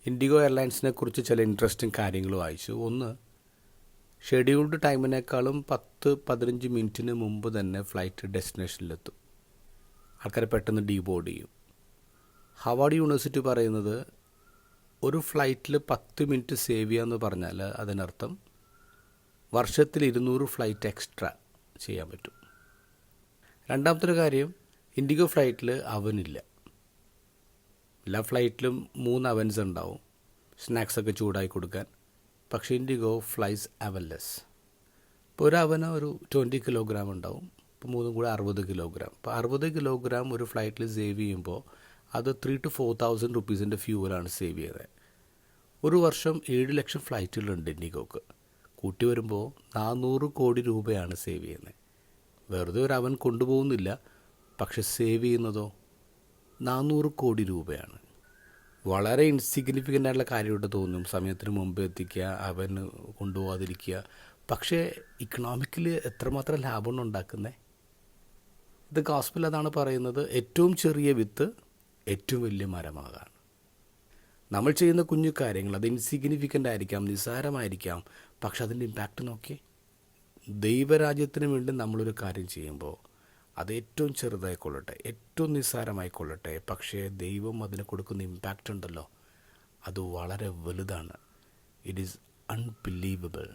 IndiGo എയർലൈൻസിനെ കുറിച്ച് ചില interesting കാര്യങ്ങൾ വായിച്ചു. ഒന്ന്, ഷെഡ്യൂൾഡ് ടൈമിനേക്കാളും 10-15 മിനിറ്റിന് മുമ്പ് തന്നെ ഫ്ലൈറ്റ് ഡെസ്റ്റിനേഷനിലെത്തും. ആൾക്കാരെ പെട്ടെന്ന് ഡീബോർഡ് ചെയ്യും. ഹവാർഡ് യൂണിവേഴ്സിറ്റി പറയുന്നത് ഒരു ഫ്ലൈറ്റിൽ 10 മിനിറ്റ് സേവ് ചെയ്യുക എന്ന് പറഞ്ഞാൽ അതിനർത്ഥം വർഷത്തിൽ 200 ഫ്ലൈറ്റ് എക്സ്ട്രാ ചെയ്യാൻ പറ്റും. രണ്ടാമത്തെ ഒരു കാര്യം, ഇൻഡിഗോ ഫ്ലൈറ്റിൽ അവനില്ല. എല്ലാ ഫ്ലൈറ്റിലും 3 അവൻസ് ഉണ്ടാവും, സ്നാക്സൊക്കെ ചൂടായി കൊടുക്കാൻ. പക്ഷേ ഇൻഡിഗോ ഫ്ലൈസ് അവൻലെസ്. ഇപ്പോൾ ഒരു അവന് ഒരു 20 കിലോഗ്രാം ഉണ്ടാവും. ഇപ്പോൾ 3 കൂടെ 60 കിലോഗ്രാം. ഇപ്പോൾ 60 കിലോഗ്രാം ഒരു ഫ്ലൈറ്റിൽ സേവ് ചെയ്യുമ്പോൾ അത് 3,000 to 4,000 റുപ്പീസിൻ്റെ ഫ്യൂവലാണ് സേവ് ചെയ്തത്. ഒരു വർഷം 7 ലക്ഷം ഫ്ലൈറ്റുകളുണ്ട് ഇൻഡിഗോക്ക്. കൂട്ടി വരുമ്പോൾ 400 കോടി രൂപയാണ് സേവ് ചെയ്യുന്നത്. വെറുതെ ഒരു അവൻ കൊണ്ടുപോകുന്നില്ല, പക്ഷെ സേവ് ചെയ്യുന്നതോ 400 കോടി രൂപയാണ്. വളരെ ഇൻസിഗ്നിഫിക്കൻ്റ് ആയിട്ടുള്ള കാര്യമായിട്ട് തോന്നും. സമയത്തിന് മുമ്പ് എത്തിക്കുക, അവൻ കൊണ്ടുപോകാതിരിക്കുക. പക്ഷേ ഇക്കണോമിക്കലി എത്രമാത്രം ലാഭമാണ് ഉണ്ടാക്കുന്നത്. ഇത് ഗോസ്പൽ അതാണ് പറയുന്നത്, ഏറ്റവും ചെറിയ വിത്ത് ഏറ്റവും വലിയ മരമാകാണ്. നമ്മൾ ചെയ്യുന്ന കുഞ്ഞു കാര്യങ്ങൾ അത് ഇൻസിഗ്നിഫിക്കൻ്റ് ആയിരിക്കാം, നിസ്സാരമായിരിക്കാം, പക്ഷെ അതിൻ്റെ ഇമ്പാക്റ്റ് നോക്കി. ദൈവരാജ്യത്തിന് വേണ്ടി നമ്മളൊരു കാര്യം ചെയ്യുമ്പോൾ അത് ഏറ്റവും ചെറുതായിക്കൊള്ളട്ടെ, ഏറ്റവും നിസ്സാരമായിക്കൊള്ളട്ടെ, പക്ഷേ ദൈവം അതിന് കൊടുക്കുന്ന ഇമ്പാക്റ്റ് ഉണ്ടല്ലോ, അത് വളരെ വലുതാണ്. It is unbelievable.